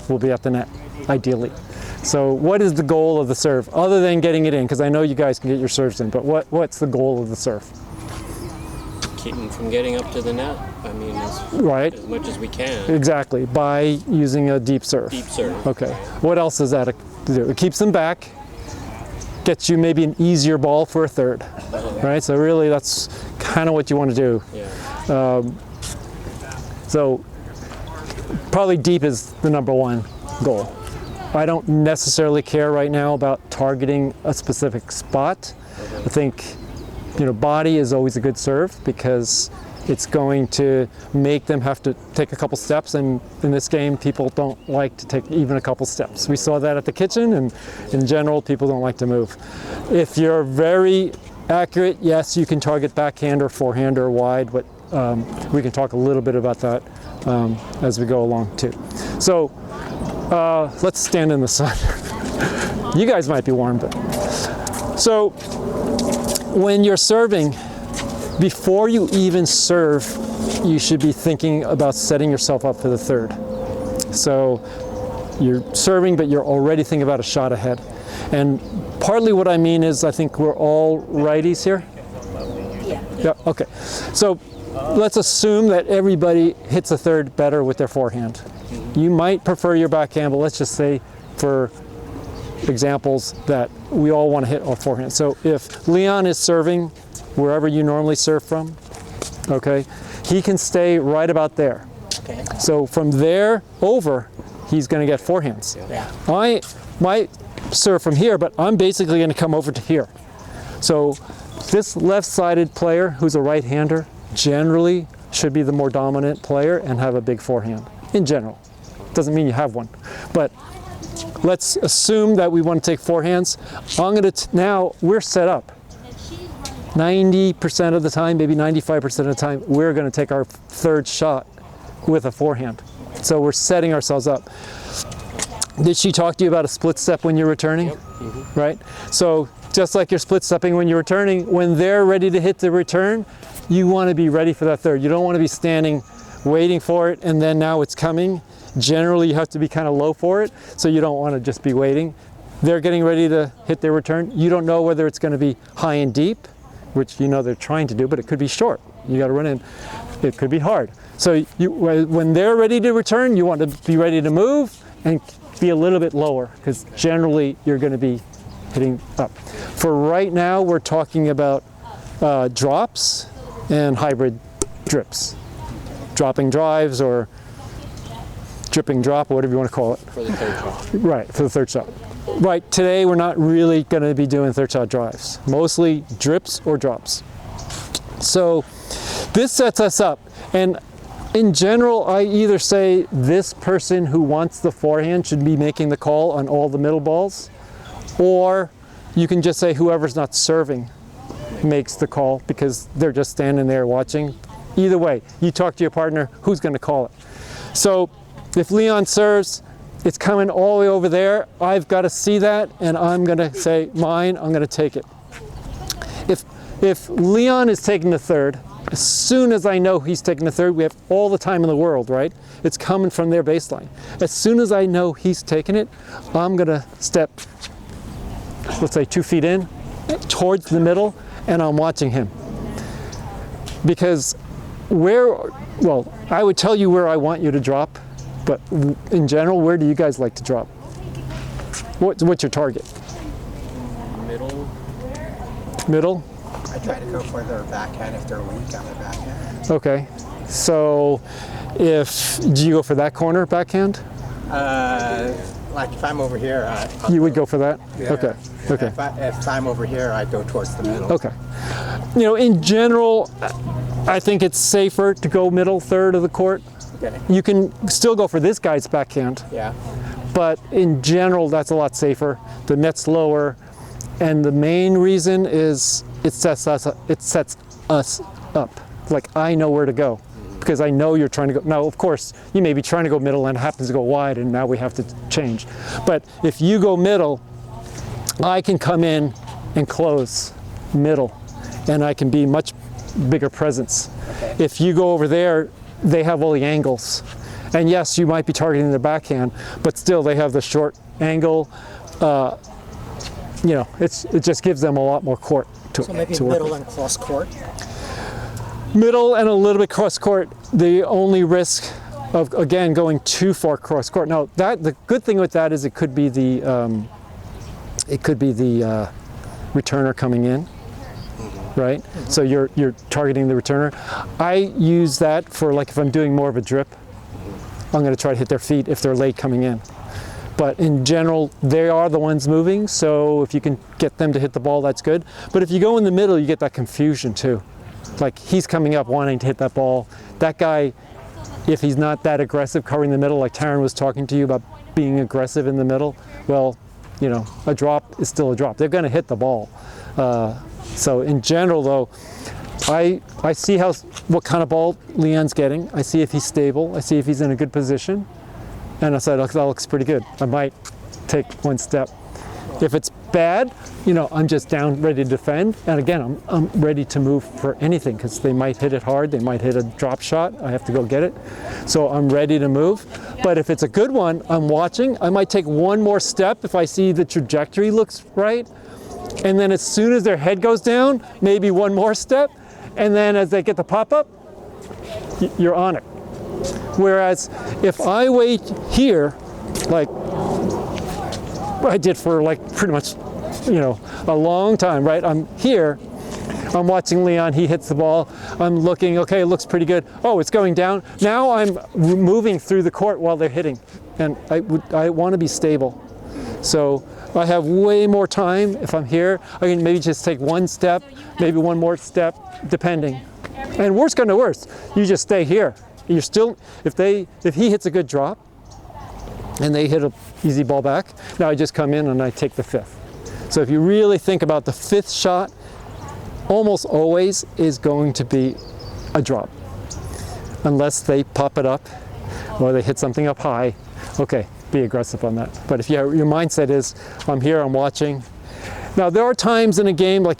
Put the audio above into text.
will be at the net, ideally. So what is the goal of the serve, other than getting it in? Because I know you guys can get your serves in, but what's the goal of the serve? Keep them from getting up to the net. I mean, as much as we can. Exactly, by using a deep serve. Deep serve. Okay. What else does that do? It keeps them back, gets you maybe an easier ball for a third, right? So really, that's kind of what you want to do. Yeah. So probably deep is the number one goal. I don't necessarily care right now about targeting a specific spot. I think, body is always a good serve because it's going to make them have to take a couple steps, and in this game people don't like to take even a couple steps. We saw that at the kitchen, and in general people don't like to move. If you're very accurate, yes, you can target backhand or forehand or wide, but we can talk a little bit about that as we go along too. So let's stand in the sun. You guys might be warm, but so when you're serving, before you even serve, you should be thinking about setting yourself up for the third. So you're serving, but you're already thinking about a shot ahead. And partly what I mean is, I think we're all righties here. Yeah. Okay. So let's assume that everybody hits a third better with their forehand. You might prefer your backhand, but let's just say, for examples, that we all want to hit our forehand. So if Leon is serving wherever you normally serve from, okay, he can stay right about there. Okay. So from there over, he's going to get forehands. Yeah. I might serve from here, but I'm basically going to come over to here. So this left-sided player, who's a right-hander, generally should be the more dominant player and have a big forehand, in general. Doesn't mean you have one, but let's assume that we want to take forehands. Now we're set up. 90% of the time, maybe 95% of the time, we're going to take our third shot with a forehand. So we're setting ourselves up. Did she talk to you about a split step when you're returning? Yep. Mm-hmm. Right? So just like you're split stepping when you're returning, when they're ready to hit the return, you want to be ready for that third. You don't want to be standing waiting for it and then now it's coming. Generally, you have to be kind of low for it, so you don't want to just be waiting. They're getting ready to hit their return. You don't know whether it's going to be high and deep, which they're trying to do, but it could be short. You got to run in. It could be hard. So when they're ready to return, you want to be ready to move and be a little bit lower, because generally you're going to be hitting up. For right now, we're talking about drops and hybrid drips. Dropping drives or dripping drop, or whatever you want to call it. For the third shot. Right, for the third shot. Right, today we're not really going to be doing third shot drives. Mostly drips or drops. So this sets us up. And in general, I either say this person who wants the forehand should be making the call on all the middle balls, or you can just say whoever's not serving makes the call because they're just standing there watching. Either way, you talk to your partner, who's going to call it. So if Leon serves, it's coming all the way over there. I've got to see that, and I'm going to say mine, I'm going to take it. If Leon is taking the third, as soon as I know he's taking the third, we have all the time in the world, right? It's coming from their baseline. As soon as I know he's taking it, I'm going to step, let's say 2 feet in, towards the middle, and I'm watching him. Because I would tell you where I want you to drop, but in general, where do you guys like to drop? What's your target? Middle. Middle? I try to go for their backhand if they're weak on their backhand. Okay. So do you go for that corner backhand? Like if I'm over here, you would go for that? Yeah. Okay. Okay. If I'm over here, I go towards the middle. Okay. In general, I think it's safer to go middle third of the court. Okay. You can still go for this guy's backhand. Yeah. But in general, that's a lot safer. The net's lower, and the main reason is it sets us up. Like, I know where to go because I know you're trying to go. Now, of course, you may be trying to go middle and it happens to go wide, and now we have to change. But if you go middle, I can come in and close middle, and I can be much bigger presence. Okay. If you go over there, they have all the angles. And yes, you might be targeting their backhand, but still they have the short angle. You know, it just gives them a lot more court to So maybe to work middle with. and cross court. Middle and a little bit cross court. The only risk of, again, going too far cross court. Now, the good thing with that is it could be the returner coming in, right? So you're targeting the returner. I use that for, like, if I'm doing more of a drip, I'm going to try to hit their feet if they're late coming in. But in general, they are the ones moving, so if you can get them to hit the ball, that's good. But if you go in the middle, you get that confusion too. Like, he's coming up wanting to hit that ball. That guy, if he's not that aggressive covering the middle, like Taryn was talking to you about being aggressive in the middle, well, you know, a drop is still a drop. They're going to hit the ball. So in general, though, I see what kind of ball Leon's getting. I see if he's stable. I see if he's in a good position. And I said, that looks pretty good. I might take one step. If it's bad, you know, I'm just down ready to defend. And again, I'm ready to move for anything because they might hit it hard. They might hit a drop shot. I have to go get it. So I'm ready to move. But if it's a good one, I'm watching. I might take one more step if I see the trajectory looks right. And then as soon as their head goes down, maybe one more step. And then as they get the pop-up, you're on it. Whereas if I wait here, like I did for like pretty much, you know, a long time, right? I'm here, I'm watching Leon, he hits the ball, I'm looking, okay, it looks pretty good. Oh, it's going down. Now I'm moving through the court while they're hitting, and I want to be stable. So I have way more time if I'm here. I can maybe just take one step, maybe one more step, depending. And worst comes to worst, you just stay here. You're still, if he hits a good drop and they hit an easy ball back, now I just come in and I take the fifth. So if you really think about the fifth shot, almost always is going to be a drop. Unless they pop it up or they hit something up high, okay, be aggressive on that. But if your mindset is, I'm here, I'm watching. Now there are times in a game, like